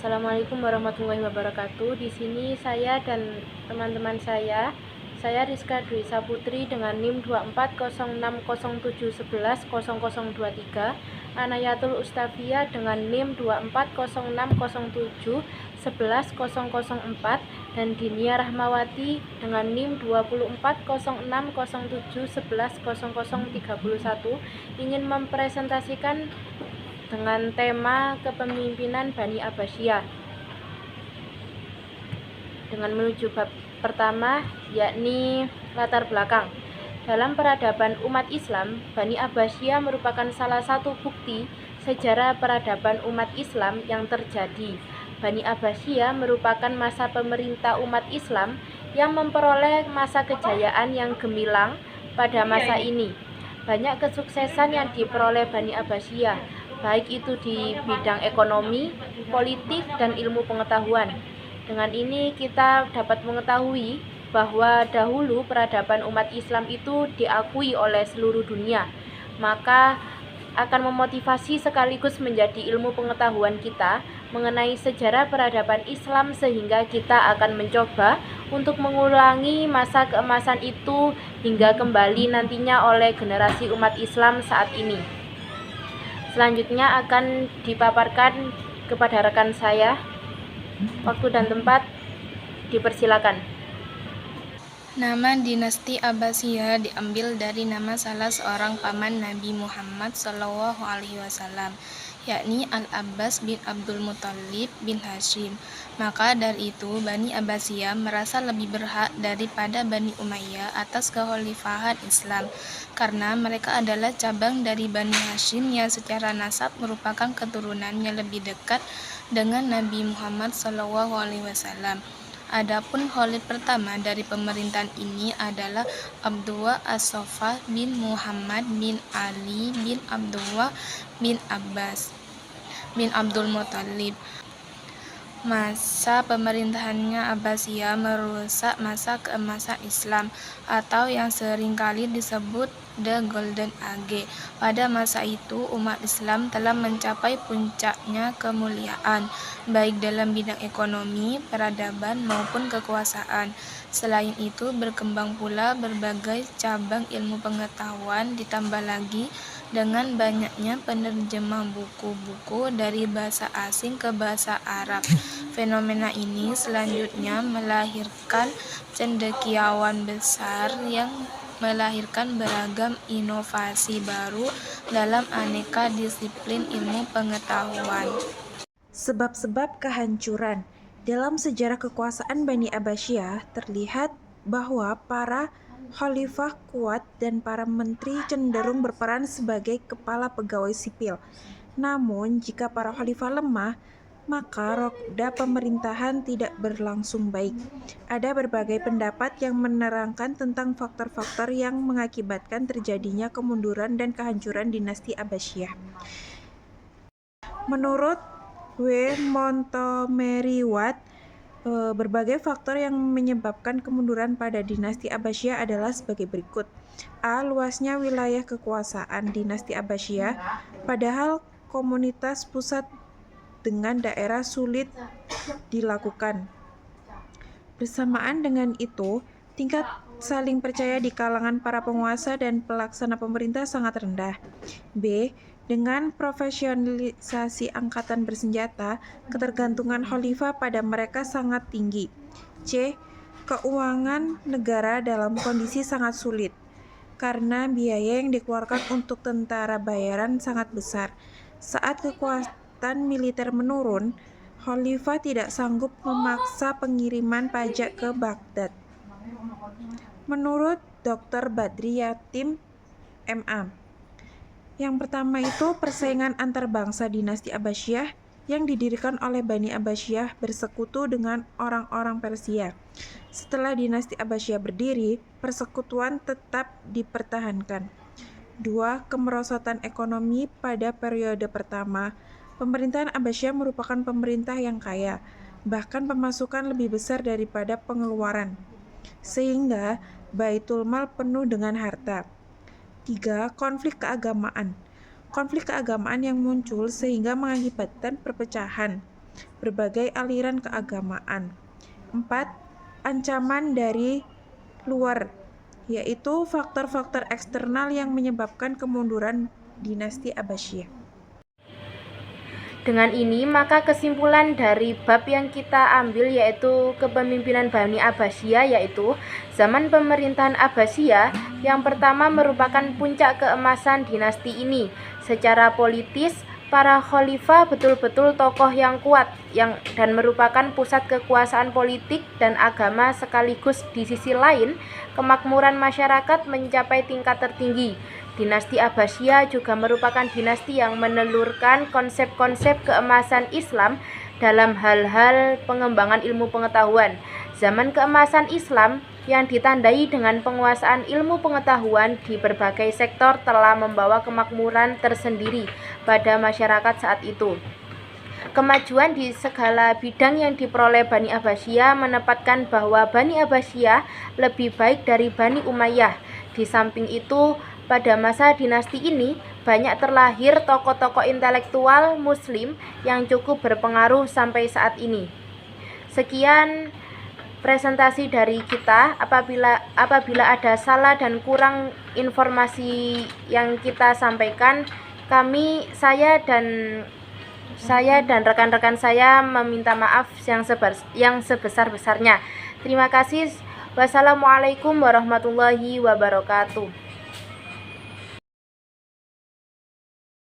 Assalamualaikum warahmatullahi wabarakatuh. Di sini saya dan teman-teman saya Rizka Dwi Saputri dengan NIM 240607110023, Anayatul Ustafia dengan NIM 240607110004, dan Dinia Rahmawati dengan NIM 240607110031 ingin mempresentasikan dengan tema kepemimpinan Bani Abbasiyah dengan menuju bab pertama, yakni latar belakang. Dalam peradaban umat Islam, Bani Abbasiyah merupakan salah satu bukti sejarah peradaban umat Islam yang terjadi. Bani Abbasiyah merupakan masa pemerintah umat Islam yang memperoleh masa kejayaan yang gemilang pada masa ini. Banyak kesuksesan yang diperoleh Bani Abbasiyah, baik itu di bidang ekonomi, politik, dan ilmu pengetahuan. Dengan ini kita dapat mengetahui bahwa dahulu peradaban umat Islam itu diakui oleh seluruh dunia, maka akan memotivasi sekaligus menjadi ilmu pengetahuan kita mengenai sejarah peradaban Islam, sehingga kita akan mencoba untuk mengulangi masa keemasan itu hingga kembali nantinya oleh generasi umat Islam saat ini. Selanjutnya akan dipaparkan kepada rekan saya. Waktu dan tempat dipersilakan. Nama dinasti Abbasiyah diambil dari nama salah seorang paman Nabi Muhammad SAW, yakni Al-Abbas bin Abdul Muthalib bin Hashim. Maka dari itu, Bani Abbasiyah merasa lebih berhak daripada Bani Umayyah atas kekhalifahan Islam, karena mereka adalah cabang dari Bani Hashim yang secara nasab merupakan keturunannya lebih dekat dengan Nabi Muhammad SAW. Adapun khalid pertama dari pemerintahan ini adalah Abdullah As-Saffah bin Muhammad bin Ali bin Abdullah bin Abbas bin Abdul Muthalib. Masa pemerintahannya Abbasiyah merusak masa keemasan Islam, atau yang seringkali disebut The Golden Age. Pada masa itu, umat Islam telah mencapai puncaknya kemuliaan, baik dalam bidang ekonomi, peradaban, maupun kekuasaan. Selain itu, berkembang pula berbagai cabang ilmu pengetahuan, ditambah lagi dengan banyaknya penerjemah buku-buku dari bahasa asing ke bahasa Arab. Fenomena ini selanjutnya melahirkan cendekiawan besar yang melahirkan beragam inovasi baru dalam aneka disiplin ilmu pengetahuan. Sebab-sebab kehancuran. Dalam sejarah kekuasaan Bani Abbasiyah terlihat bahwa para khalifah kuat dan para menteri cenderung berperan sebagai kepala pegawai sipil. Namun, jika para khalifah lemah, maka roda pemerintahan tidak berlangsung baik. Ada berbagai pendapat yang menerangkan tentang faktor-faktor yang mengakibatkan terjadinya kemunduran dan kehancuran dinasti Abbasiyah. Menurut W. Montgomery Watt, berbagai faktor yang menyebabkan kemunduran pada dinasti Abbasiyah adalah sebagai berikut. A. Luasnya wilayah kekuasaan dinasti Abbasiyah, padahal komunitas pusat dengan daerah sulit dilakukan. Bersamaan dengan itu, tingkat saling percaya di kalangan para penguasa dan pelaksana pemerintah sangat rendah. B. Dengan profesionalisasi angkatan bersenjata, ketergantungan khalifah pada mereka sangat tinggi. C. Keuangan negara dalam kondisi sangat sulit, karena biaya yang dikeluarkan untuk tentara bayaran sangat besar. Saat kekuatan militer menurun, khalifah tidak sanggup memaksa pengiriman pajak ke Baghdad. Menurut Dr. Badri Yatim, M.A., yang pertama itu persaingan antar bangsa dinasti Abbasiyah yang didirikan oleh Bani Abbasiyah bersekutu dengan orang-orang Persia. Setelah dinasti Abbasiyah berdiri, persekutuan tetap dipertahankan. 2. Kemerosotan ekonomi pada periode pertama. Pemerintahan Abbasiyah merupakan pemerintah yang kaya, bahkan pemasukan lebih besar daripada pengeluaran, sehingga Baitul Mal penuh dengan harta. 3. Konflik keagamaan. Konflik keagamaan yang muncul sehingga mengakibatkan perpecahan. berbagai aliran keagamaan. 4. Ancaman dari luar, yaitu faktor-faktor eksternal yang menyebabkan kemunduran dinasti Abbasiyah. Dengan ini, maka kesimpulan dari bab yang kita ambil yaitu kepemimpinan Bani Abbasiyah, yaitu zaman pemerintahan Abbasiyah yang pertama merupakan puncak keemasan dinasti ini. Secara politis, para khalifah betul-betul tokoh yang kuat dan merupakan pusat kekuasaan politik dan agama sekaligus. Di sisi lain, kemakmuran masyarakat mencapai tingkat tertinggi. Dinasti Abbasiyah juga merupakan dinasti yang menelurkan konsep-konsep keemasan Islam dalam hal-hal pengembangan ilmu pengetahuan. Zaman keemasan Islam yang ditandai dengan penguasaan ilmu pengetahuan di berbagai sektor telah membawa kemakmuran tersendiri pada masyarakat saat itu. Kemajuan di segala bidang yang diperoleh Bani Abbasiyah menempatkan bahwa Bani Abbasiyah lebih baik dari Bani Umayyah. Di samping itu, pada masa dinasti ini banyak terlahir tokoh-tokoh intelektual Muslim yang cukup berpengaruh sampai saat ini. Sekian presentasi dari kita. Apabila ada salah dan kurang informasi yang kita sampaikan, saya dan rekan-rekan saya meminta maaf yang sebesar-besarnya. Terima kasih. Wassalamualaikum warahmatullahi wabarakatuh.